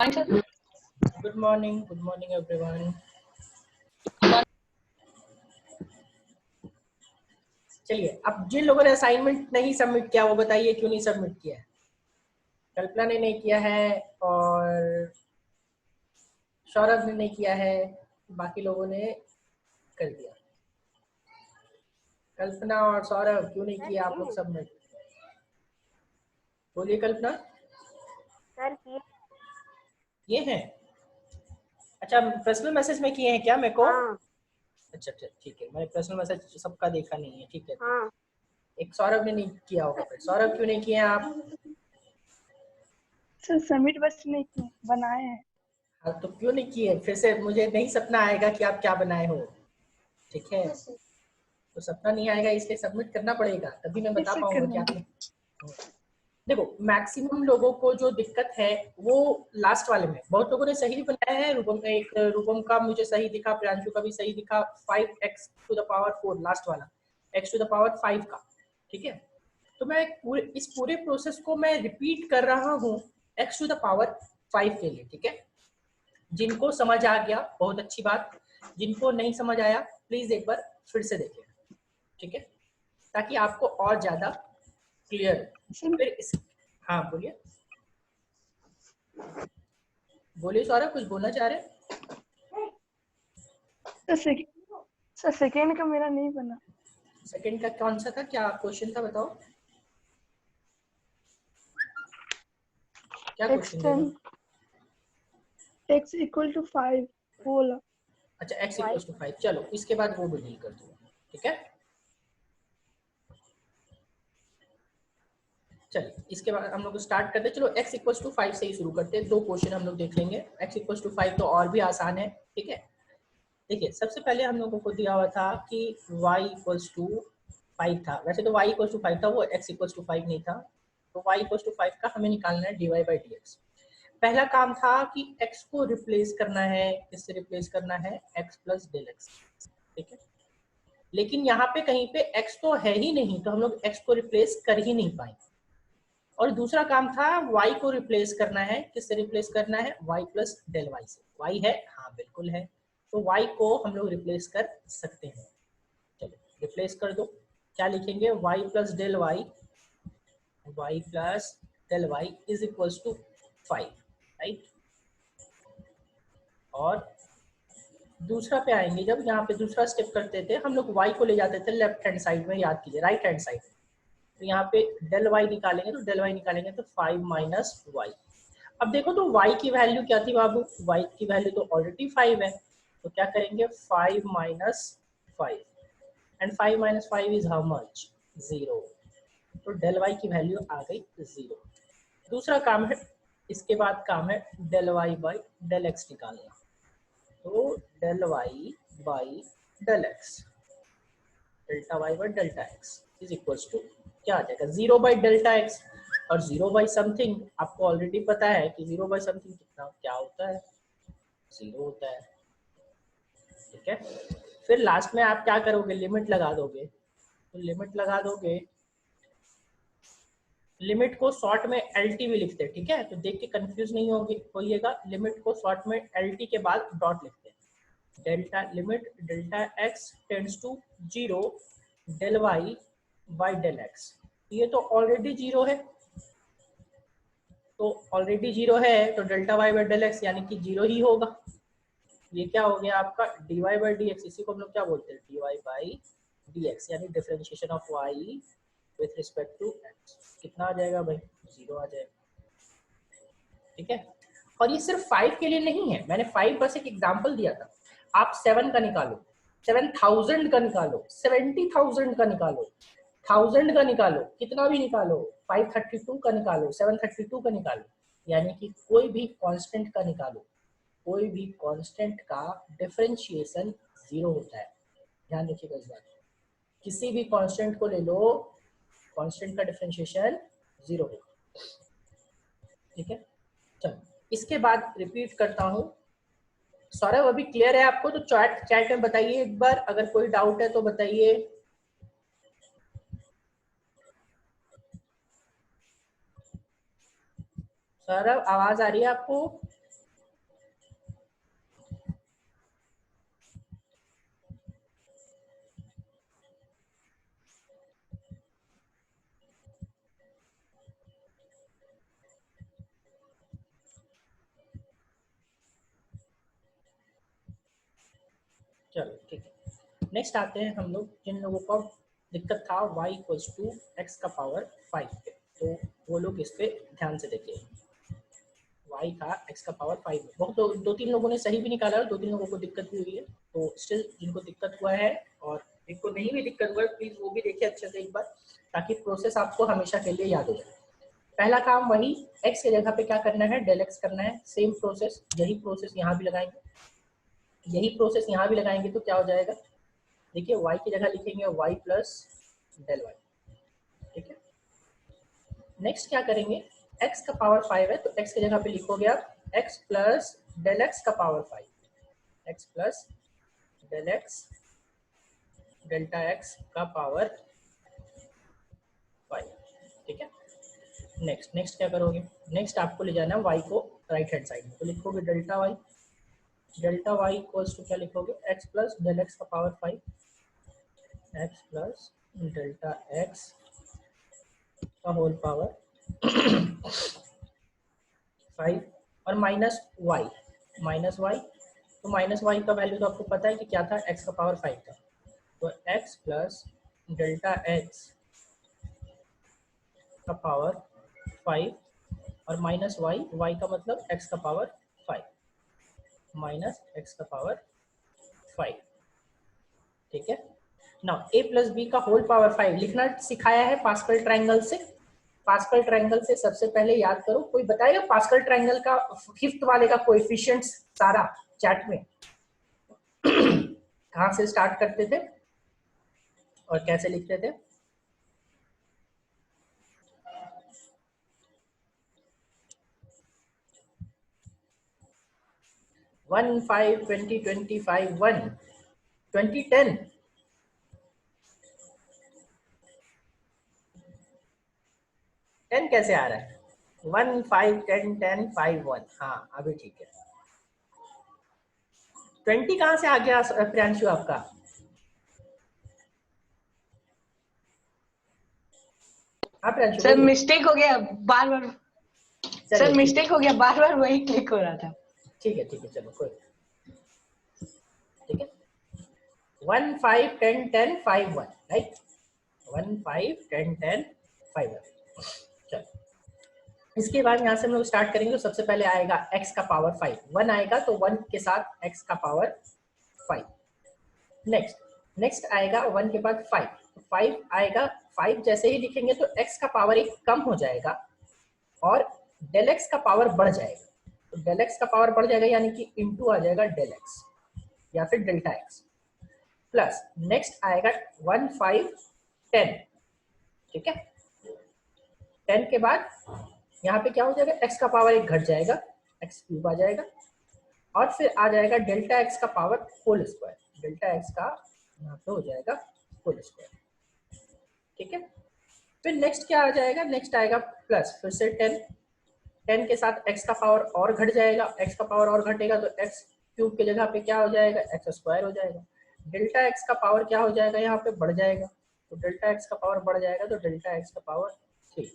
Good morning everyone. चलिए, अब जिन लोगों ने असाइनमेंट नहीं सबमिट किया वो बताइए क्यों नहीं सबमिट किया है। कल्पना ने नहीं किया है और सौरभ ने नहीं किया है, बाकी लोगों ने कर दिया। कल्पना और सौरभ क्यों नहीं किया आप लोग सबमिट? बोलिए कल्पना। सर किए। ये हैं? अच्छा, पर्सनल मैसेज में किए हैं क्या मेरे को? हाँ। अच्छा ठीक है, मैंने पर्सनल मैसेज सबका देखा नहीं है। ठीक है, हाँ। एक सौरभ ने नहीं किया होगा। फिर सौरभ क्यों नहीं किए हैं आप? सर सबमिट बस नहीं किए, बनाए हैं। हाँ, तो क्यों नहीं किए? फिर से मुझे नहीं सपना आएगा कि आप क्या बनाए हो। ठीक है, तो सपना नहीं आएगा, इसलिए सबमिट करना पड़ेगा, तभी मैं बता कैसे पाऊंगा कि करूँगी? आपने। देखो, मैक्सिमम लोगों को जो दिक्कत है वो लास्ट वाले में। बहुत लोगों ने सही बनाया है। रूपम का मुझे सही दिखा, प्रियांशु का भी सही दिखा। 5x⁴ लास्ट वाला, x⁵ का। ठीक है, तो मैं इस पूरे प्रोसेस को मैं रिपीट कर रहा हूँ x⁵ के लिए। ठीक है, जिनको समझ आ गया बहुत अच्छी बात, जिनको नहीं समझ आया प्लीज एक बार फिर से देखें। ठीक है, ताकि आपको और ज्यादा क्लियर। फिर इस, हाँ बोलिए बोलिए सौरभ, कुछ बोलना चाह रहे हैं? सर सेकेंड का मेरा नहीं बना। सेकंड का कौन सा था, क्या क्वेश्चन था बताओ, क्या क्वेश्चन था? x=5 बोला। अच्छा, x=5। चलो इसके बाद वो भी डील कर दूंगा। ठीक है, चलिए इसके बाद हम लोग स्टार्ट करते हैं। चलो x=5 से ही शुरू करते हैं। 2 क्वेश्चन हम लोग देख लेंगे। x=5 तो और भी आसान है। ठीक है, देखिए सबसे पहले हम लोगों को दिया हुआ था कि y=5 था। वैसे तो y=5 था, वो x=5 नहीं था। तो y=5 का हमें निकालना है dy/dx। पहला काम था कि x को रिप्लेस करना है। किससे रिप्लेस करना है? x + Δx। ठीक है, लेकिन यहाँ पे कहीं पे x तो है ही नहीं, तो हम लोग x को रिप्लेस कर ही नहीं पाएंगे। और दूसरा काम था y को रिप्लेस करना है। किससे रिप्लेस करना है? y + Δy से। y है, हाँ बिल्कुल है, तो y को हम लोग रिप्लेस कर सकते हैं। चलो रिप्लेस कर दो। क्या लिखेंगे? y + Δy, y + Δy = 5, right. और दूसरा पे आएंगे, जब यहाँ पे दूसरा स्टेप करते थे हम लोग y को ले जाते थे लेफ्ट हैंड साइड में, याद कीजिए राइट हैंड साइड। तो यहाँ पे Δy निकालेंगे, तो Δy निकालेंगे तो 5 - y। अब देखो तो y की वैल्यू क्या थी बाबू? y की वैल्यू तो ऑलरेडी 5 है, तो क्या करेंगे? 5 - 5, एंड 5 - 5 इज हाउ मच? 0। तो Δy की वैल्यू आ गई 0। दूसरा काम है, इसके बाद काम है Δy/Δx निकालना। तो Δy/Δx, Δy/Δx is equals to क्या आ जाएगा? 0/Δx। और 0/समथिंग आपको ऑलरेडी पता है कि 0/समथिंग कितना क्या होता है? 0 होता है। ठीक है, फिर लास्ट में आप क्या करोगे? लिमिट लगा दोगे। तो लिमिट लगा दोगे, लिमिट को शॉर्ट में LT भी लिखते हैं। ठीक है, तो देख के कंफ्यूज नहीं होइएगा। लिमिट को शॉर्ट में LT के बाद डॉट लिखते हैं। Delta limit Δx tends to 0 Δy/Δx। ये तो ऑलरेडी 0 है, तो ऑलरेडी 0 है तो Δy/Δx यानी कि 0 ही होगा। ये क्या हो गया आपका? dy/dx। इसी को हम लोग क्या बोलते हैं? dy/dx, यानी differentiation of y with respect to x। कितना आ जाएगा भाई? 0 आ जाएगा। ठीक है, और ये सिर्फ 5 के लिए नहीं है, मैंने 5 बस एक एग्जांपल दिया था। आप 7 का निकालो, 7000 का निकालो, 70,000 का निकालो, 1000 का निकालो, कितना भी निकालो, 532 का निकालो, 732 का निकालो, यानी कि कोई भी कांस्टेंट का निकालो, कोई भी कांस्टेंट का डिफरेंशिएशन 0 होता है। ध्यान रखिएगा इस बात, किसी भी कांस्टेंट को ले लो, कांस्टेंट का डिफरेंशिएशन 0 होगा। ठीक है, चलो इसके बाद रिपीट करता हूँ। सौरभ अभी क्लियर है आपको? तो चैट में बताइए एक बार, अगर कोई डाउट है तो बताइए। सौरभ आवाज आ रही है आपको? चलो ठीक है, नेक्स्ट आते हैं हम लोग जिन लोगों को दिक्कत था y इक्वल्स टू एक्स का पावर 5 पे, तो वो लोग इस पे ध्यान से देखिए। y था x का पावर 5 में, बहुत लोग, 2-3 लोगों ने सही भी निकाला और 2-3 लोगों को दिक्कत भी हुई है, तो स्टिल जिनको दिक्कत हुआ है और जिनको नहीं भी दिक्कत हुआ है प्लीज वो भी देखिए अच्छे से एक बार, ताकि प्रोसेस आपको हमेशा के लिए याद हो जाए। पहला काम वही, x की जगह पे क्या करना है, डेल x करना है, सेम प्रोसेस, यही प्रोसेस यहाँ भी लगाएंगे, यही प्रोसेस यहाँ भी लगाएंगे तो क्या हो जाएगा, देखिए y की जगह लिखेंगे y प्लस डेल वाई, ठीक है। नेक्स्ट क्या करेंगे, x का पावर 5 है तो x की जगह पे लिखोगे आप x प्लस डेल x का power 5, x plus del x delta x का पावर 5, ठीक है। नेक्स्ट क्या करोगे, नेक्स्ट आपको ले जाना है y को राइट हैंड साइड में, तो लिखोगे डेल्टा y इक्वल्स टू क्या लिखोगे, x प्लस डेल x का power 5, x plus delta x का होल पावर 5 और माइनस y, तो माइनस y का वैल्यू तो आपको पता है कि क्या था, x का पावर 5 था, तो x प्लस डेल्टा x का पावर 5 और माइनस y का मतलब x का पावर 5 माइनस x का पावर 5, ठीक है। नाउ a प्लस बी का होल पावर 5 लिखना सिखाया है पास्कल ट्रायंगल से, पास्कल ट्रायंगल से सबसे पहले याद करो, कोई बताएगा पास्कल ट्रायंगल का फिफ्थ वाले का कोएफिशिएंट्स सारा चैट में कहां से स्टार्ट करते थे और कैसे लिखते थे, वन 5 20 25 1 20 10 10 कैसे आ रहा है, 1 5 10 10 5 1, हाँ अभी ठीक है। 20 कहां से आ गया प्रियांशु आपका, हाँ प्रियांशु सर बोलिए। मिस्टेक हो गया बार बार, सर मिस्टेक हो गया बार बार वही क्लिक हो रहा था। ठीक है चलो कोई, ठीक है। 1 5 10 10 5 1, राइट, 1 5 10 10 5 1, चलो इसके बाद यहाँ से हम लोग स्टार्ट करेंगे, तो सबसे पहले आएगा x का पावर 5, 1 आएगा तो 1 के साथ x का पावर 5, नेक्स्ट आएगा 1 के बाद 5, तो 5 आएगा, 5 जैसे ही लिखेंगे तो x का पावर एक कम हो जाएगा और डेल x का पावर बढ़ जाएगा, तो डेल x का पावर बढ़ जाएगा यानी कि इनटू आ जाएगा डेल x या फिर डेल्टा x, प्लस नेक्स्ट आएगा 1 5 10, ठीक है। 10 के बाद यहाँ पे क्या हो जाएगा, x का पावर एक घट जाएगा, x क्यूब आ जाएगा और फिर आ जाएगा डेल्टा x का power whole square, delta x का यहाँ पे हो जाएगा होल स्क्वायर, ठीक है। फिर नेक्स्ट क्या आ जाएगा, नेक्स्ट आएगा प्लस फिर से 10 के साथ x का पावर और घट जाएगा, x का पावर और घटेगा तो x क्यूब की जगह पे क्या हो जाएगा, x स्क्वायर हो जाएगा, डेल्टा x का पावर क्या हो जाएगा, यहाँ पे बढ़ जाएगा, तो डेल्टा x का पावर बढ़ जाएगा तो डेल्टा x का पावर 3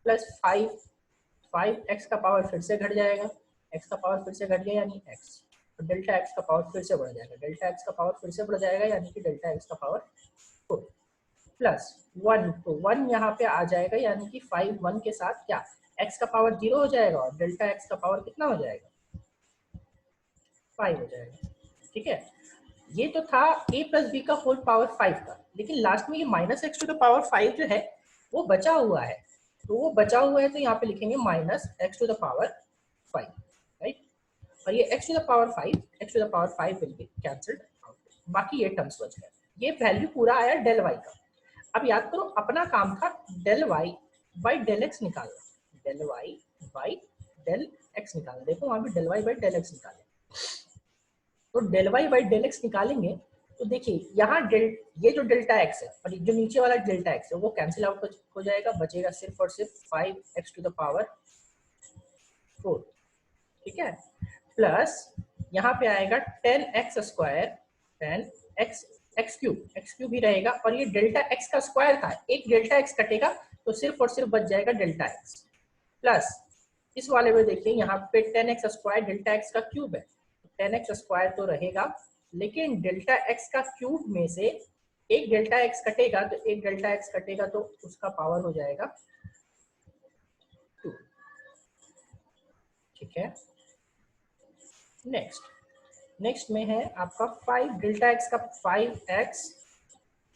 प्लस 5 x का पावर फिर से घट जाएगा, x का पावर फिर से घट गया यानी x, तो डेल्टा x का पावर फिर से बढ़ जाएगा, डेल्टा x का पावर फिर से बढ़ जाएगा यानी कि डेल्टा x का पावर 4 प्लस 1, तो 1 यहाँ पे आ जाएगा यानी कि 5 1 के साथ क्या x का पावर 0 हो जाएगा और डेल्टा x का पावर कितना हो जाएगा, 5 हो जाएगा, ठीक है। ये तो था a प्लस बी का होल पावर 5 का, लेकिन लास्ट में ये minus X to the power 5 जो है वो बचा हुआ है, तो वो बचा हुआ है तो यहाँ पे लिखेंगे minus X to the power 5, right, और ये x to the power 5 will be cancelled out, बाकी ये टर्म्स बच गए, ये वैल्यू पूरा आया डेल y का। अब याद करो अपना काम था del y by del x निकालना, del y by del x निकालना, देखो वहां पे del y by del x निकाले, तो del y by del x निकालेंगे तो देखिए यहाँ ये जो डेल्टा x है और जो नीचे वाला डेल्टा x है वो कैंसिल आउट हो जाएगा, बचेगा सिर्फ और सिर्फ 5x टू द पावर 4, ठीक है, प्लस यहाँ पे आएगा 10x स्क्वायर 10x क्यूब ही रहेगा और ये डेल्टा x का स्क्वायर था, एक डेल्टा x कटेगा तो सिर्फ और सिर्फ बच जाएगा डेल्टा x, प्लस इस वाले में देखिए यहाँ पे 10x स्क्वायर डेल्टा x का क्यूब है, 10x स्क्वायर तो रहेगा लेकिन डेल्टा एक्स का क्यूब में से एक डेल्टा एक्स कटेगा, तो एक डेल्टा एक्स कटेगा तो उसका पावर हो जाएगा 2। ठीक है, नेक्स्ट में है आपका 5 डेल्टा एक्स का 5x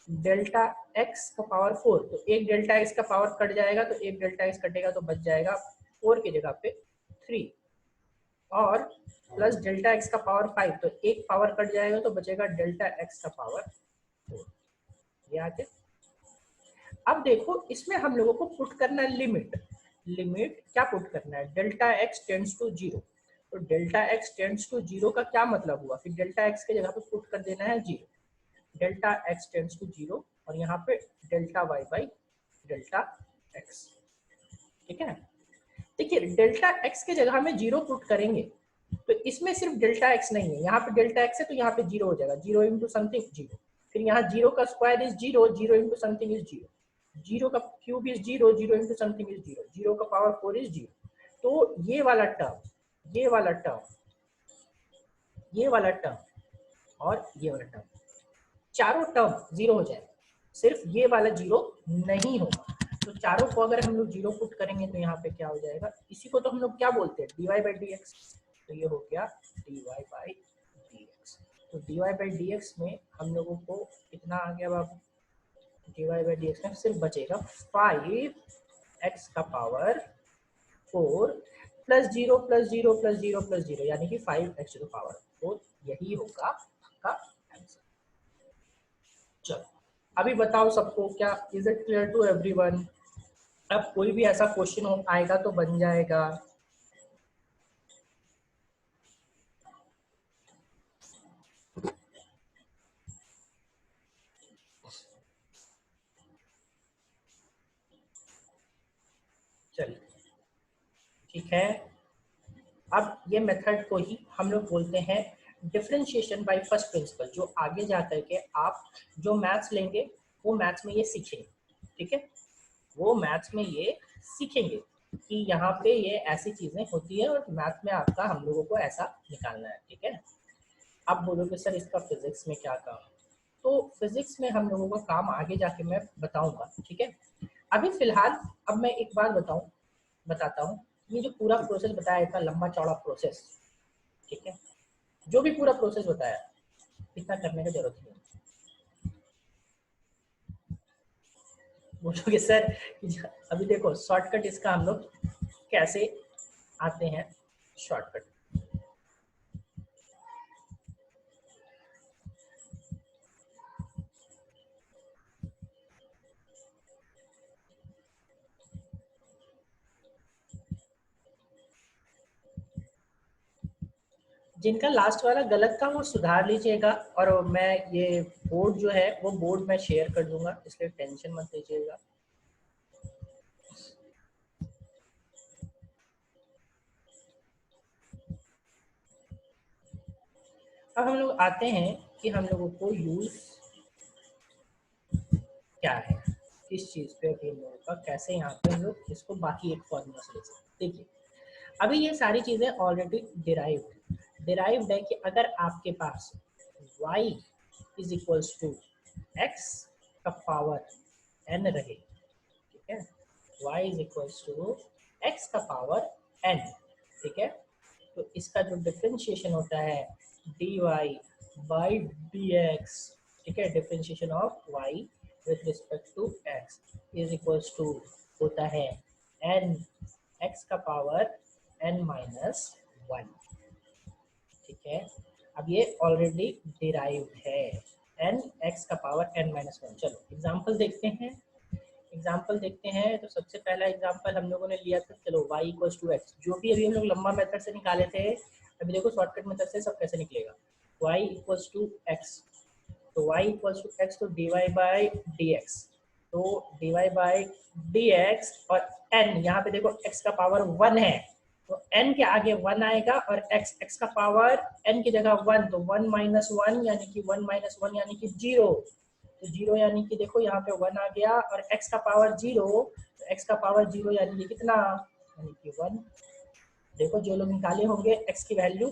डेल्टा एक्स का पावर 4, तो एक डेल्टा एक्स का पावर कट जाएगा तो एक डेल्टा एक्स कटेगा तो बच जाएगा 4 की जगह पे 3, और प्लस डेल्टा एक्स का पावर 5, तो एक पावर कट जाएगा तो बचेगा डेल्टा एक्स का पावर 4। ये आगे अब देखो इसमें हम लोगों को पुट करना है लिमिट क्या पुट करना है, डेल्टा एक्स टेंड्स टू 0, तो डेल्टा एक्स टेंड्स टू 0 का क्या मतलब हुआ, फिर डेल्टा एक्स के जगह पे पुट कर देना है 0, डेल्टा एक्स टेंड्स टू 0, और यहाँ पे delta Y by delta X. ठीक है, देखिए डेल्टा एक्स के जगह में 0 पुट करेंगे तो इसमें सिर्फ डेल्टा एक्स नहीं है, यहाँ पे डेल्टा एक्स है तो यहाँ पे 0 हो जाएगा, 0 इंटू समथिंग 0, फिर यहाँ 0 का square is 0, 0 into something is 0, 0 का cube is 0, 0 into something is 0, 0 का पावर 4 इज 0। तो ये वाला टर्म और ये वाला टर्म चारों टर्म 0 हो जाएगा, सिर्फ ये वाला 0 नहीं होगा। तो चारों को अगर हम लोग 0 पुट करेंगे तो यहाँ पे क्या हो जाएगा, इसी को तो हम लोग क्या बोलते हैं dy बाई डी एक्स, तो ये हो गया dy बाई डी एक्स। तो dy बाई डी एक्स में हम लोगों को कितना आ गया बाबू, dy बाई डी एक्स में सिर्फ बचेगा 5x का power 4 plus 0 plus 0 plus 0 plus 0, यानी कि 5x टू पावर 4, यही होगा आपका आंसर। चलो अभी बताओ सबको, क्या is it clear to everyone? अब कोई भी ऐसा क्वेश्चन आएगा तो बन जाएगा। चलिए ठीक है, अब ये मेथड को ही हम लोग बोलते हैं डिफरेंशिएशन बाय फर्स्ट प्रिंसिपल, जो आगे जा करके आप जो मैथ्स लेंगे वो मैथ्स में ये सीखेंगे। ठीक है, वो मैथ्स में ये सीखेंगे कि यहाँ पे ये ऐसी चीजें होती है और मैथ में आपका हम लोगों को ऐसा निकालना है। ठीक है, आप बोलोगे सर इसका फिजिक्स में क्या काम, तो फिजिक्स में हम लोगों का काम आगे जाके मैं बताऊंगा। ठीक है, अभी फिलहाल अब मैं एक बात बताता हूँ, ये जो पूरा प्रोसेस बताया इतना लंबा चौड़ा प्रोसेस, ठीक है, जो भी पूरा प्रोसेस बताया इतना करने की जरूरत नहीं। बोलोगे सर अभी देखो शॉर्टकट इसका हम लोग कैसे आते हैं, शॉर्टकट जिनका लास्ट वाला गलत था वो सुधार लीजिएगा, और मैं ये बोर्ड जो है वो बोर्ड मैं शेयर कर दूंगा, इसलिए टेंशन मत लीजिएगा। अब हम लोग आते हैं कि हम लोगों को यूज क्या है, किस चीज पे अभी हम लोगों का कैसे यहाँ पे हम लोग इसको बाकी एक फॉर्मूला से ले सकते। देखिए अभी ये सारी चीजें ऑलरेडी डिराइव्ड है कि अगर आपके पास y is equals to x का पावर n रहे, ठीक है, y is equals to x का पावर n, ठीक है, तो इसका जो डिफरेंशिएशन होता है dy बाई dx, ठीक है, differentiation of y with respect to x is equals to होता है n x का पावर n माइनस 1, ठीक है। अब ये ऑलरेडी डिराइव्ड है n x का पावर n माइनस 1। चलो एग्जांपल देखते हैं। तो सबसे पहला एग्जांपल हम लोगों ने लिया था, चलो y इक्वल्स टू एक्स, जो भी अभी हम लोग लंबा मेथड से निकाले थे, अभी देखो शॉर्टकट मेथड से सब कैसे निकलेगा। y इक्वल्स टू एक्स, तो y इक्वल्स टू एक्स, तो dy बाई डी एक्स, तो dy बाई डी एक्स, और n यहाँ पे देखो x का पावर 1 है तो n के आगे 1 आएगा, और x का पावर n की जगह 1, तो 1 माइनस 1 यानी कि 1 माइनस 1 यानी कि 0, तो 0 यानी कि देखो यहाँ पे 1 आ गया, और x का पावर 0, तो x का पावर 0 यानी कि कितना, यानी कि 1। देखो जो लोग निकाले होंगे x की वैल्यू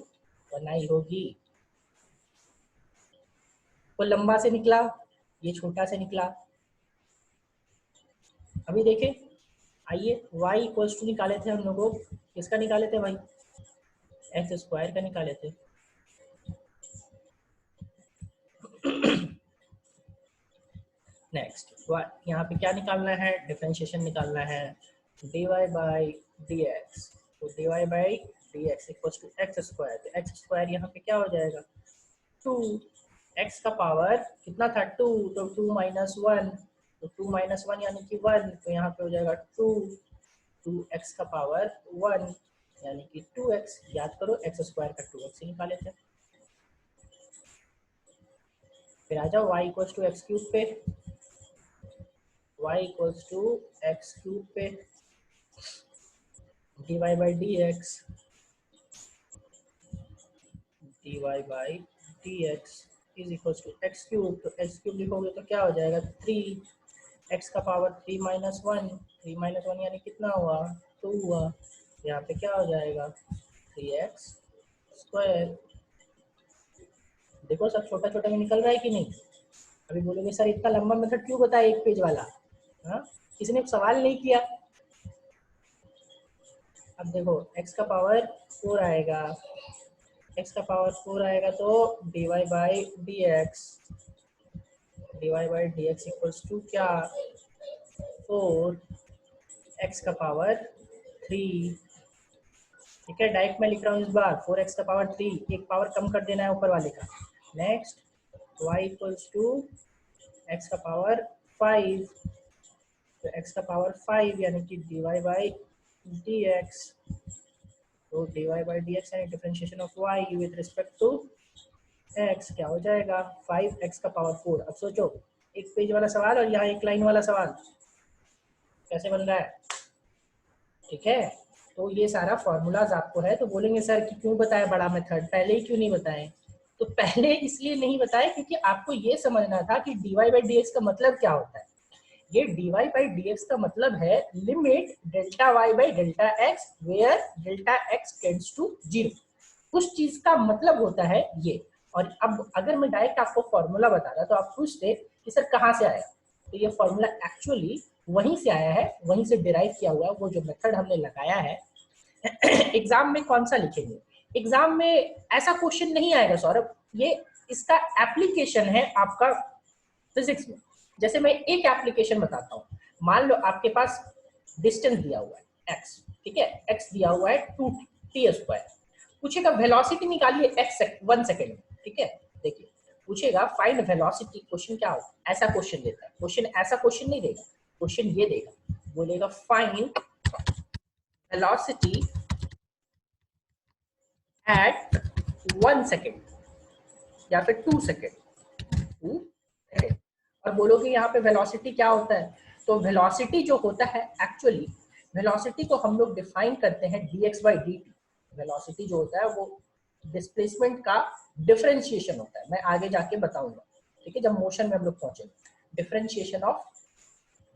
1 आई होगी। वो लंबा से निकला, ये छोटा से निकला। अभी देखें, आइए y इक्वल्स टू निकाले थे हम लोगों, किसका निकाले थे भाई, एक्स स्क्वायर का निकाले थे। नेक्स्ट यहाँ पे क्या निकालना है, डिफरेंशिएशन निकालना है, dy बाई dx। तो dy by dx equals to X square, तो एक्स स्क्वायर यहाँ पे क्या हो जाएगा 2, x का पावर कितना था 2, तो 2 माइनस 1, तो 2 माइनस 1 यानी कि 1, तो यहाँ पे हो जाएगा 2x का पावर 1 यानी कि 2x। याद करो एक्स स्क्वायर का 2x ही निकाले थे। फिर आ जाओ y equals to X cube पे, y equals to X cube पे dy by dx, dy by dx is equals to X cube. तो एक्स क्यूब लिखोगे तो क्या हो जाएगा 3, x का पावर 3 माइनस 1, 3 माइनस 1 यानी कितना हुआ 2 हुआ। यहाँ पे क्या हो जाएगा 3x स्क्वायर। देखो सब छोटा छोटा में निकल रहा है कि नहीं। अभी बोलोगे सर इतना लंबा मेथड क्यों बताया एक पेज वाला, हाँ किसी ने सवाल नहीं किया। अब देखो x का पावर 4 आएगा, x का पावर 4 आएगा तो dy by dx, dy by dx equals to क्या 4, x का पावर 3। ठीक है, डायरेक्ट मैं लिख रहा हूँ इस बार 4x का पावर 3, एक पावर कम कर देना है ऊपर वाले का। Next y equals to x का पावर 5, तो x का पावर 5 यानी कि dy बाई dx, तो dy बाई dx यानी differentiation of y with respect to x क्या हो जाएगा 5x का पावर 4। अब सोचो एक पेज वाला सवाल और यहाँ एक लाइन वाला सवाल कैसे बन रहा है। ठीक है, तो ये सारा फॉर्मूलाज आपको है। तो बोलेंगे सर कि क्यों बताया बड़ा मेथड, पहले ही क्यों नहीं बताए। तो पहले इसलिए नहीं बताया क्योंकि आपको ये समझना था कि dy बाई dx का मतलब क्या होता है। ये dy बाई dx का मतलब है limit delta y by delta x where delta x tends to 0। उस चीज का मतलब होता है ये। और अब अगर मैं डायरेक्ट आपको फॉर्मूला बताता तो आप पूछते कि सर कहाँ से आया, तो ये फॉर्मूला एक्चुअली वहीं से आया है, वहीं से डिराइव किया हुआ है। वो जो मेथड हमने लगाया है एग्जाम में कौन सा लिखेंगे, एग्जाम में ऐसा क्वेश्चन नहीं आएगा सौरभ, ये इसका एप्लीकेशन है आपका फिजिक्स में। जैसे मैं एक एप्लीकेशन बताता हूँ, मान लो आपके पास डिस्टेंस दिया हुआ है x, ठीक है, x दिया हुआ है 2t स्क्वायर, पूछेगा वेलोसिटी निकालिए x 1 सेकेंड में। ठीक है, देखिए पूछेगा फाइंड वेलोसिटी, क्वेश्चन क्या होगा, ऐसा क्वेश्चन देता है। क्वेश्चन ऐसा क्वेश्चन नहीं देगा, क्वेश्चन ये देगा, बोलेगा फाइंड वेलोसिटी एट 1 सेकेंड या फिर 2 सेकेंड, और बोलोगे यहाँ पे वेलोसिटी क्या होता है। तो वेलोसिटी जो होता है एक्चुअली वेलोसिटी को हम लोग डिफाइन करते हैं dx बाई dt। वेलोसिटी जो होता है वो डिस्प्लेसमेंट का डिफरेंशिएशन होता है, मैं आगे जाके बताऊंगा। ठीक है, जब मोशन में हम लोग पहुंचेंगे, डिफरेंशिएशन ऑफ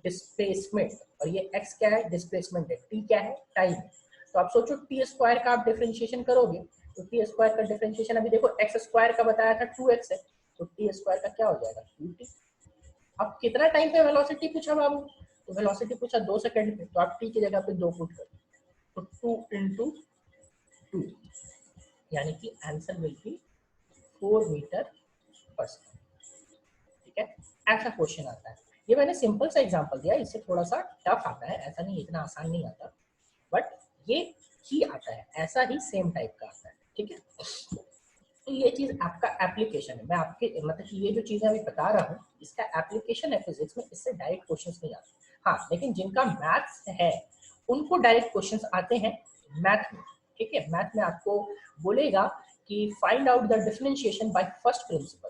डिस्प्लेसमेंट। और ये x क्या है, डिस्प्लेसमेंट है, t क्या है, टाइम है। तो आप सोचो t स्क्वायर का आप डिफरेंशिएशन करोगे तो t स्क्वायर का डिफरेंशिएशन, अभी देखो x स्क्वायर का बताया था 2x है, तो t स्क्वायर का क्या हो जाएगा 2t। अब कितना टाइम पे वेलोसिटी पूछा बाबू, तो वेलोसिटी पूछा 2 सेकंड पे, तो आप t की जगह पे 2 पुट कर, तो 2 into 2 यानी कि आंसर विल बी 4 मीटर पर सेकंड। ठीक है, ऐसा क्वेश्चन आता है। ये मैंने सिंपल सा एग्जांपल दिया, इससे थोड़ा सा टफ आता है, ऐसा नहीं इतना आसान नहीं आता, बट ये ही आता है, ऐसा ही सेम टाइप का आता है। ठीक है, तो ये चीज आपका एप्लीकेशन है। मैं आपके मतलब कि ये जो चीजें अभी बता रहा हूँ इसका एप्लीकेशन है फिजिक्स में, इससे डायरेक्ट क्वेश्चंस नहीं आते। हाँ, लेकिन जिनका मैथ्स है उनको डायरेक्ट क्वेश्चंस आते हैं मैथ में। ठीक है, मैथ में आपको बोलेगा कि find out the differentiation by first principle,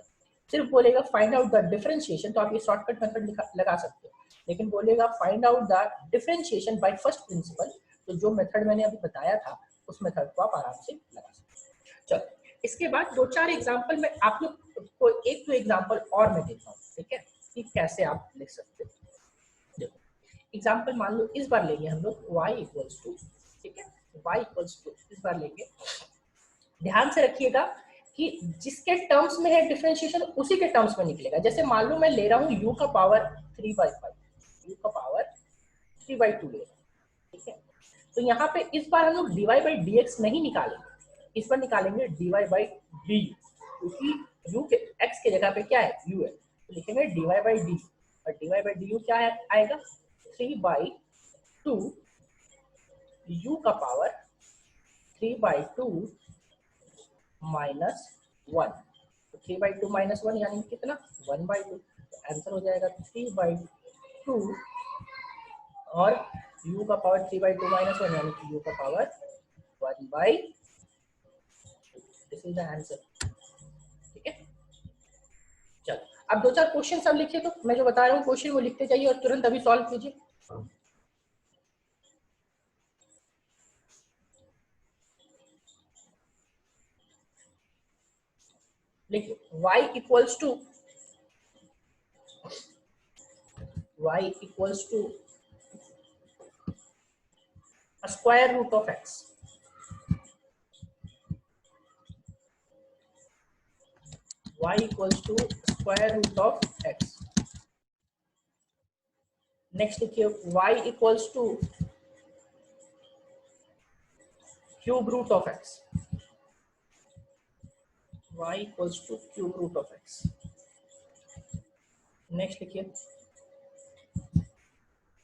सिर्फ बोलेगा फाइंड आउट द डिफरेंशिएशन, तो आप ये शॉर्टकट मेथड लगा सकते हो। लेकिन बोलेगा find out the differentiation by first principle, तो जो मेथड मैंने अभी बताया था उस मेथड को आप आराम से लगा सकते हो। चलो, इसके बाद 2-4 एग्जांपल में आप लोग को एक तो एग्जांपल और मैं देता हूँ। ठीक है, कि कैसे आप लिख सकते हो। देखो एग्जांपल मान लो इस बार लेंगे हम लोग y इक्वल्स टू, ठीक है, y इक्वल्स टू इस बार लेंगे। ध्यान से रखिएगा कि जिसके टर्म्स में है डिफरेंशिएशन उसी के टर्म्स में निकलेगा। जैसे मान लो मैं ले रहा हूँ u का पावर 3/5, u का पावर 3/2 ले रहा हूँ, ठीक है। तो यहाँ पे इस बार हम लोग dy बाई dx नहीं निकालेंगे, इस पर निकालेंगे dy बाई du, क्योंकि u के x के जगह पे क्या है, u है, तो लिखेंगे dy बाई du, और dy बाई du क्या है, आएगा 3/2 u का पावर 3/2 माइनस 1, तो 3/2 माइनस 1 यानी कितना, 1/2, तो आंसर हो जाएगा 3/2 और u का पावर 3/2 माइनस 1 यानी कि u का power 1/2। This is the answer, ठीक है। चलो अब दो चार क्वेश्चन सब लिखिए, तो मैं जो बता रहा हूँ क्वेश्चन वो लिखते जाइए और तुरंत अभी सॉल्व कीजिए। लिखिए y equals to square root of x, y equals to square root of x। Next लिखिए y equals to cube root of x, y equals to cube root of x। Next लिखिए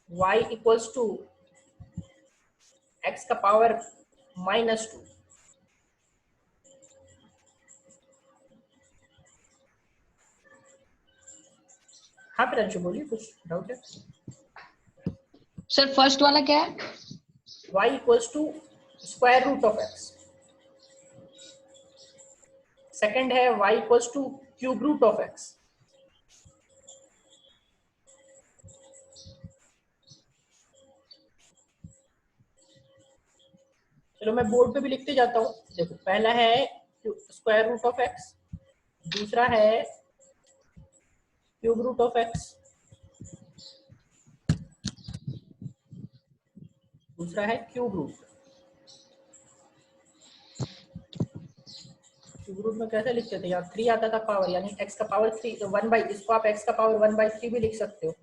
y equals to x का power -2, हाँ प्रियांशु बोलिए, कुछ doubt है? Sir first वाला क्या है? y equals to square root of x। Second है y equals to cube root of x। चलो मैं बोर्ड पे भी लिखते जाता हूँ। देखो पहला है स्क्वायर रूट ऑफ x, दूसरा है क्यूब रूट ऑफ x, दूसरा है क्यूब रूट। क्यूब रूट में कैसे लिखते थे, यहाँ 3 आता था पावर, यानी x का पावर 3 1/, इसको आप x का पावर 1/3 भी लिख सकते हो,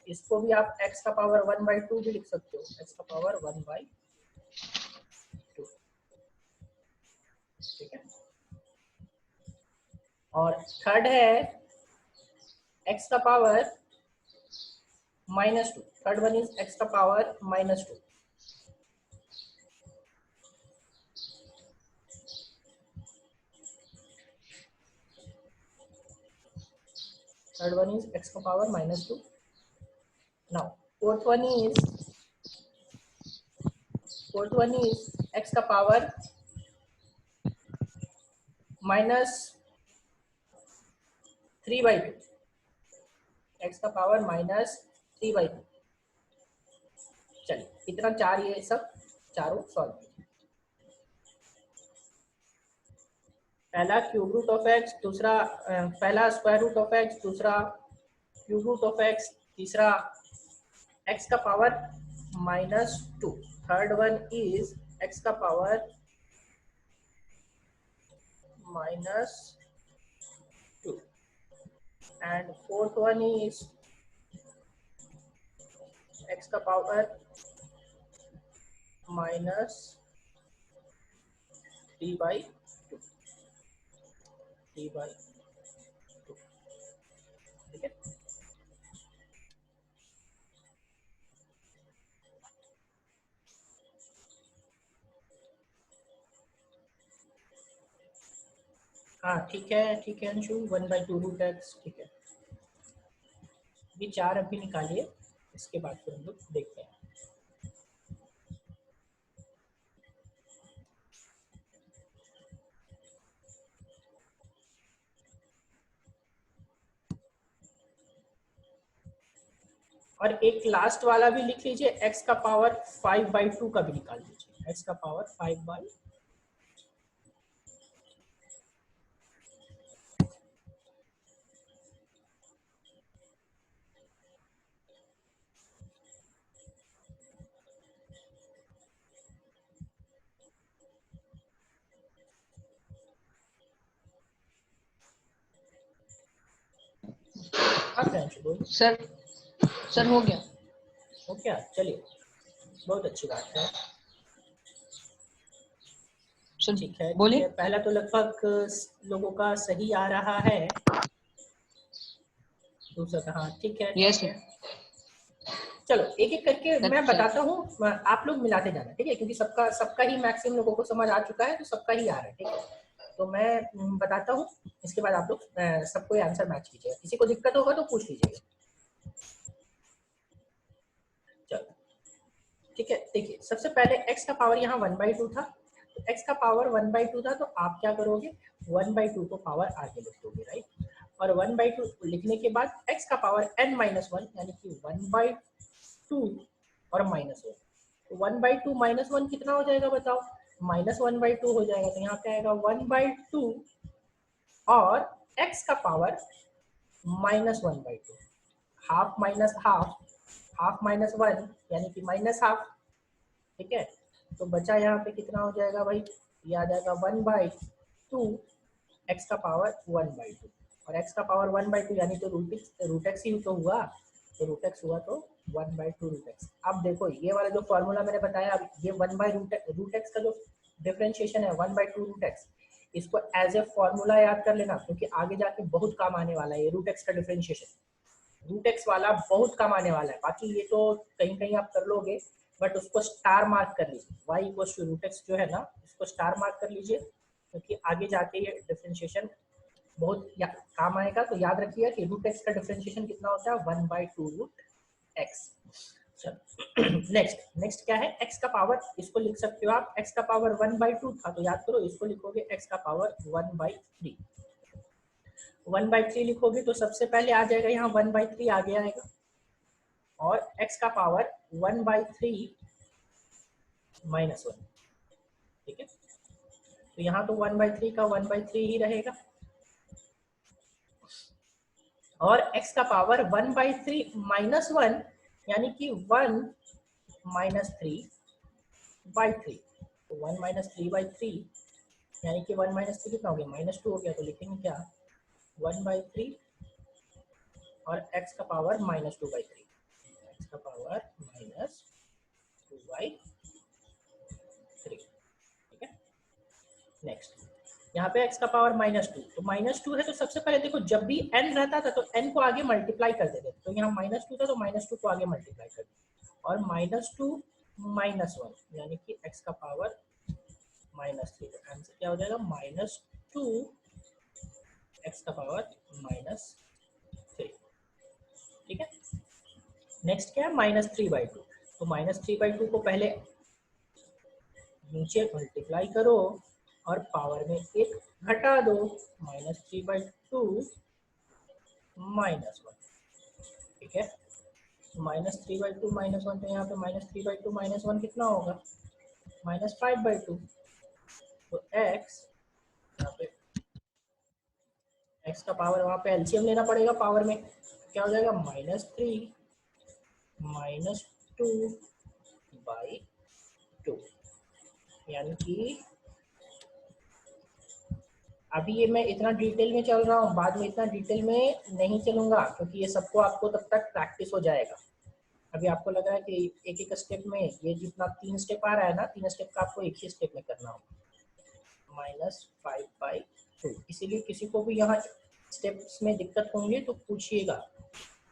इसको भी आप x का पावर 1/2 भी लिख सकते हो, x का पावर 1/2, ठीक है। और थर्ड है x का power -2, third one is x का power -2, third one is x का power -2। now fourth one is x का पावर -3/2, x का पावर -3/2। चलिए इतना चार, ये सब चारों सॉल्व कीजिए। पहला क्यूब रूट ऑफ x, दूसरा पहला स्क्वायर रूट ऑफ x, दूसरा क्यूब रूट ऑफ x, तीसरा x का power -2, third one is x का power -2 and fourth one is x का पावर -3/2, ठीक है। हाँ ठीक है अंशु, 1/2 रूट x, ठीक है। ये चार अभी निकालिए, इसके बाद फिर हम लोग देखते हैं। और एक लास्ट वाला भी लिख लीजिए, x का पावर 5/2 का भी निकाल लीजिए, x का पावर 5/2। हाँ फ्रेंच बोल। सर हो गया। हो क्या, चलिए बहुत अच्छी बात है। सर ठीक है बोलिए। पहला तो लगभग लोगों का सही आ रहा है, दूसरा का हाँ ठीक है। Yes sir. चलो एक एक करके मैं सर बताता हूँ, आप लोग मिलाते जाना, ठीक है, क्योंकि सबका ही मैक्सिमम लोगों को समझ आ चुका है, तो सबका ही आ रहा है, ठीक है। तो मैं बताता हूँ, इसके बाद आप लोग सबको आंसर मैच कीजिएगा, किसी को दिक्कत होगा तो पूछ लीजिएगा। चलो ठीक है, देखिए सबसे पहले x का पावर यहाँ 1/2 था, तो x का पावर 1/2 था, तो आप क्या करोगे 1/2 को पावर आगे लिख दोगे, राइट। और 1/2 लिखने के बाद x का पावर n-1 यानी कि 1/2 और -1, तो 1/2 -1 कितना हो जाएगा बताओ, -1/2 हो जाएगा, तो यहाँ पे आएगा 1/2 और x का power -1/2, half minus half, half -1 यानी कि -हाफ, ठीक है। तो बचा यहाँ पे कितना हो जाएगा भाई, ये आ जाएगा 1/2 x का पावर 1/2, और x का पावर 1/2 यानी तो रूट एक्स ही तो हुआ, तो रूट एक्स हुआ तो 1/2 रूट एक्स। अब देखो ये वाला जो फॉर्मूला मैंने बताया, अब ये 1/रूट एक्स का जो डिफरेंशिएशन है 1/2 रूट एक्स, इसको एज ए फॉर्मूला याद कर लेना, क्योंकि आगे जाके बहुत काम आने वाला है ये रूट एक्स का डिफरेंशिएशन, रूट एक्स वाला बहुत काम आने वाला है। बाकी ये तो कहीं कहीं आप कर लोगे, बट उसको स्टार मार्क कर लीजिए, y equals to root x जो है ना, इसको स्टार मार्क कर लीजिए, क्योंकि आगे जाके ये डिफरेंशिएशन बहुत काम आएगा। तो याद रखिए कि रूट एक्स का डिफरेंशिएशन कितना होता है 1/2 रूट एक्स। चलो नेक्स्ट क्या है, x का पावर, इसको लिख सकते हो आप, x का पावर 1/2 था, तो याद करो इसको लिखोगे x का पावर 1/3, 1/3 लिखोगे तो सबसे पहले आ जाएगा यहाँ 1/3 आगे आएगा, और x का पावर 1/3 -1, ठीक है। तो यहाँ तो 1/3 का 1/3 ही रहेगा, और x का पावर 1/3 -1 यानी कि 1 -3/3, तो 1 -3/3 यानी कि 1 -3 कितना हो गया -2 हो गया, तो लिखेंगे क्या 1/3 और x का पावर -2/3, x का पावर -2/3, ठीक है। नेक्स्ट यहाँ पे x का पावर -2, तो -2 है, तो सबसे पहले देखो जब भी n रहता था तो n को आगे मल्टीप्लाई कर देते थे, तो यहाँ -2 था तो -2 को आगे मल्टीप्लाई कर दिया, और -2 -1 यानी कि x का पावर -3, तो आंसर क्या हो जाएगा -2 x का पावर -3, ठीक है। नेक्स्ट क्या है -3/2, तो -3/2 को पहले नीचे मल्टीप्लाई करो और पावर में एक घटा दो, -3/2 -1, ठीक है। -3/2 -1, तो यहाँ पे -3/2 -1 कितना होगा -5/2, तो x यहाँ पे x का पावर, वहाँ पे एलसीएम लेना पड़ेगा पावर में, क्या हो जाएगा -3 -2/2, यानी कि अभी ये मैं इतना डिटेल में चल रहा हूँ, बाद में इतना डिटेल में नहीं चलूंगा, क्योंकि ये सबको आपको तब तक प्रैक्टिस हो जाएगा। अभी आपको लग रहा है कि एक एक स्टेप में ये जितना 3 स्टेप आ रहा है ना, 3 स्टेप का आपको एक ही स्टेप में करना होगा, -5/2, इसीलिए किसी को भी यहाँ स्टेप्स में दिक्कत होंगे तो पूछिएगा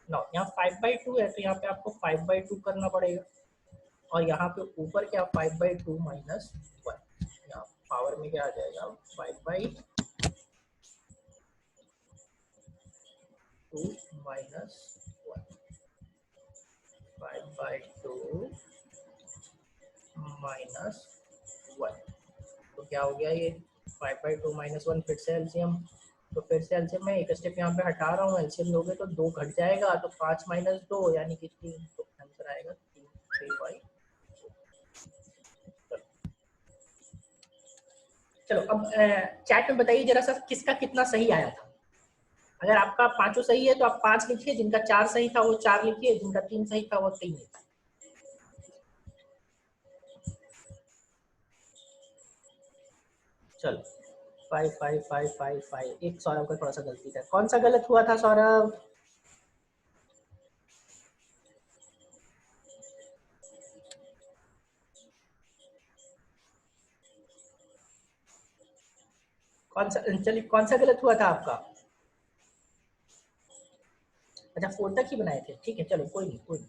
ना। यहाँ 5/2 है, तो यहाँ पे आपको 5/2 करना पड़ेगा, और यहाँ पे ऊपर क्या 5/2 -1, यहाँ पावर में क्या आ जाएगा 5/2 -1, 5/2 -1, तो क्या हो गया ये 5/2 -1, फिर से एलसीएम, तो फिर से एलसीएम में एक स्टेप यहाँ पे हटा रहा हूँ, एलसीएम लोगे तो 2 घट जाएगा, तो 5 - 2 यानी कि 3, तो आंसर आएगा 3/2। चलो अब चैट में बताइए जरा सा किसका कितना सही आया था। अगर आपका पांचों सही है तो आप 5 लिखिए, जिनका 4 सही था वो 4 लिखिए, जिनका 3 सही था वो 3 लिखिए। चलो 5 5 5 5 5, एक सौरभ का थोड़ा सा गलती था, कौन सा गलत हुआ था सौरभ, कौन सा, चलिए कौन सा गलत हुआ था आपका? अच्छा 4 तक ही बनाए थे, ठीक है चलो कोई नहीं कोई नहीं।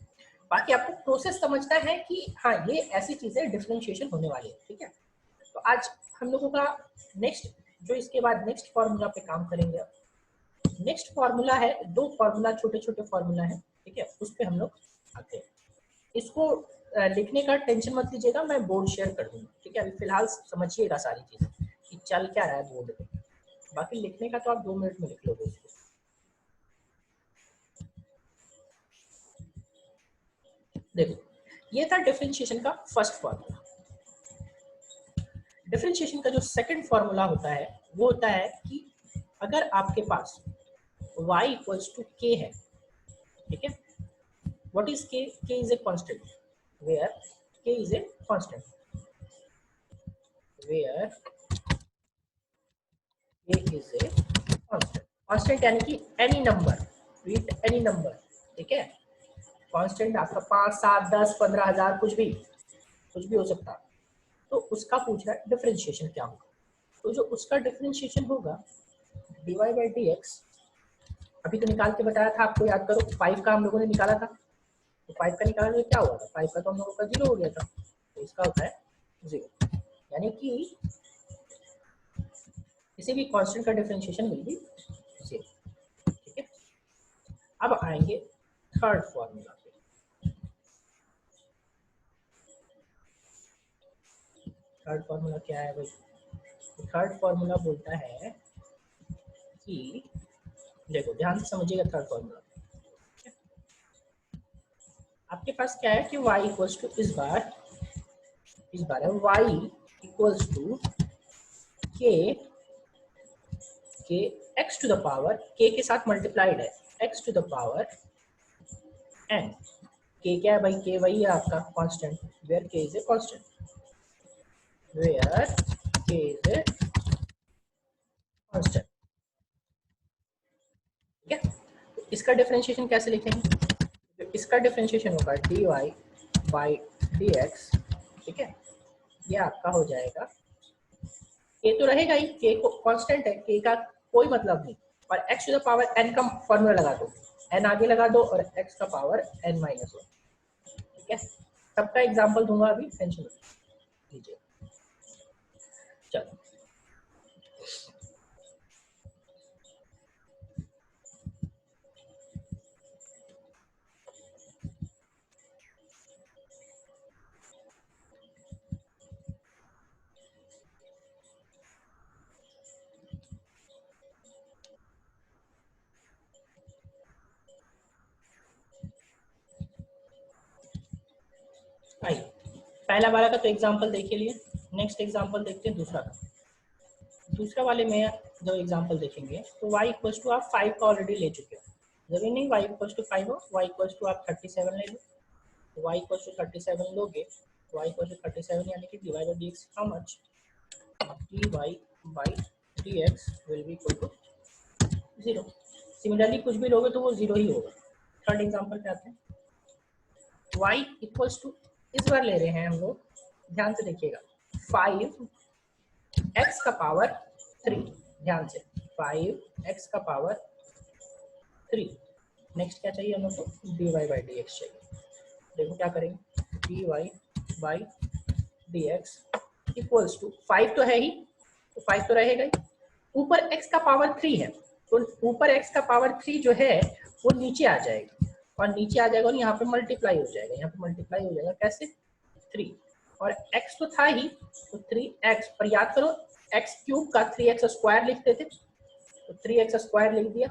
बाकी आपको प्रोसेस समझना है कि हाँ ये ऐसी चीजें डिफरेंशिएशन होने वाली है, ठीक है। तो आज हम लोगों का नेक्स्ट जो इसके बाद नेक्स्ट फॉर्मूला पे काम करेंगे। नेक्स्ट फॉर्मूला है, दो फॉर्मूला छोटे छोटे फॉर्मूला है, ठीक है, उस पे हम लोग आते हैं। इसको लिखने का टेंशन मत लीजिएगा, मैं बोर्ड शेयर कर दूंगा, ठीक है। अभी फिलहाल समझिएगा सारी चीजें कि चल क्या रहा है बोर्ड पे, बाकी लिखने का तो आप 2 मिनट में लिख लोगे इसको। देखो ये था डिफरेंशिएशन का फर्स्ट फॉर्मूला। डिफरेंशिएशन का जो सेकंड फॉर्मूला होता है वो होता है कि अगर आपके पास y इक्वल्स टू k है, ठीक है, what is k? k is a constant, where k is a constant, where k is a constant. Constant यानी कि any number, read any number, ठीक है। कांस्टेंट आपका 5, 7, 10, 15,000 कुछ भी हो सकता है। तो उसका पूछ रहा है डिफरेंशिएशन क्या होगा। तो जो उसका डिफरेंशिएशन होगा dy by dx, अभी तो निकाल के बताया था आपको, याद करो 5 का हम लोगों ने निकाला था, तो 5 का निकाला तो क्या हुआ था, 5 का तो हम लोगों का 0 हो गया था, तो इसका होता है 0, यानी कि किसी भी कांस्टेंट का डिफरेंशिएशन विल बी 0, ठीक है। अब आएंगे थर्ड फॉर्मूला पे। थर्ड फॉर्मूला क्या है भाई? थर्ड फॉर्मूला बोलता है कि देखो ध्यान से समझिएगा, थर्ड फॉर्मूला आपके पास क्या है कि y इक्वल्स टू इस बार है y equals to k x to the power, k के साथ मल्टीप्लाइड है x to the power n। k क्या है भाई? k वही है आपका constant, where k is a constant, where k is a constant, ठीक है। तो इसका डिफरेंशिएशन कैसे लिखेंगे? तो इसका डिफरेंशिएशन होगा dy by dx, ठीक है। ये आपका हो जाएगा, k तो रहेगा ही, k को कांस्टेंट है, k का कोई मतलब नहीं, और x to the power n का फॉर्मूला लगा दो, n आगे लगा दो और x का पावर n माइनस 1, ठीक है। सबका एग्जांपल दूंगा अभी, टेंशन मत लीजिए। चलो आइए, पहला वाला का तो एग्जांपल देख लिए, नेक्स्ट एग्जांपल देखते हैं दूसरा का। दूसरा वाले में जो एग्जांपल देखेंगे तो y इक्वल्स टू आप 5 का ऑलरेडी ले चुके हो, जरूरी नहीं y इक्वल्स टू 5 हो, y इक्वल्स टू आप 37 ले लो, तो y इक्वल्स टू 37 लोगे, y इक्वल्स टू 37 यानी कि dy by dx how much, dy by dx will be equal to 0। Similarly कुछ भी लोगे तो वो 0 ही होगा। थर्ड एग्जांपल पे आते हैं, y इक्वल्स टू इस बार ले रहे हैं हम लोग, ध्यान से देखिएगा, 5 x का पावर 3, ध्यान से 5 x का पावर 3। नेक्स्ट क्या चाहिए हम लोग को? dy by dx चाहिए। देखो क्या करेंगे, dy by dx equals to 5 तो है ही, तो 5 तो रहेगा ही, ऊपर x का पावर 3 है, तो ऊपर x का पावर 3 जो है वो नीचे आ जाएगा, और नीचे आ जाएगा और यहाँ पे मल्टीप्लाई हो जाएगा, यहाँ पे मल्टीप्लाई हो जाएगा कैसे? 3, और x तो था ही, तो 3x, पर याद करो x क्यूब का 3x स्क्वायर लिखते थे, तो 3x स्क्वायर लिख दिया,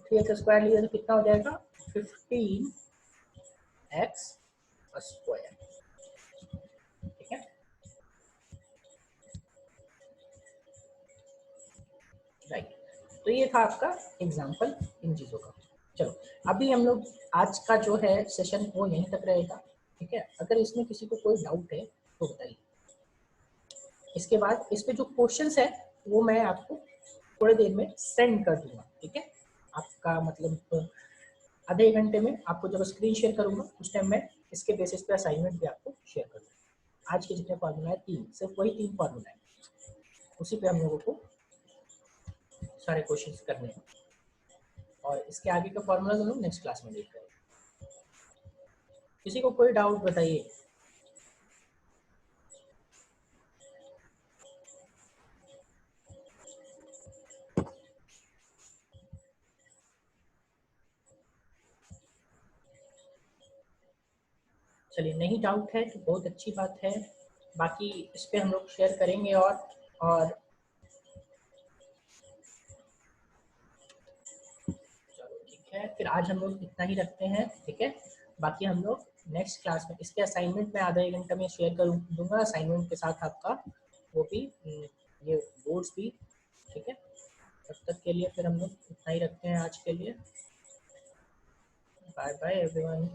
3x स्क्वायर लिया तो कितना हो जाएगा? 15x स्क्वायर, ठीक है। राइट, तो ये था आपका एग्जांपल इन चीजों का। चलो अभी हम लोग आज का जो है सेशन वो यहीं तक रहेगा, ठीक है। अगर इसमें किसी को कोई डाउट है तो बताइए। इसके बाद इस पे जो क्वेश्चंस है वो मैं आपको थोड़ी देर में सेंड कर दूंगा, ठीक है। आपका मतलब आधे घंटे में आपको जब स्क्रीन शेयर करूंगा उस टाइम मैं इसके बेसिस पे असाइनमेंट भी आपको शेयर करूंगा। आज के जितने फॉर्मूला है 3, सिर्फ वही 3 फॉर्मूला है, उसी पे हम लोगों को सारे क्वेश्चंस करने हैं और इसके आगे का फॉर्मूला हम लोग नेक्स्ट क्लास में देख रहे हैं। किसी को कोई डाउट बताइए? चलिए, नहीं डाउट है तो बहुत अच्छी बात है। बाकी इस पे हम लोग शेयर करेंगे और चलो ठीक है, फिर आज हम लोग इतना ही रखते हैं, ठीक है। बाकी हम लोग नेक्स्ट क्लास में इसके असाइनमेंट में आधा एक घंटा में शेयर कर दूंगा, असाइनमेंट के साथ आपका वो भी ये बोर्ड्स भी, ठीक है। तब तक के लिए फिर हम लोग इतना ही रखते हैं आज के लिए। Bye bye everyone.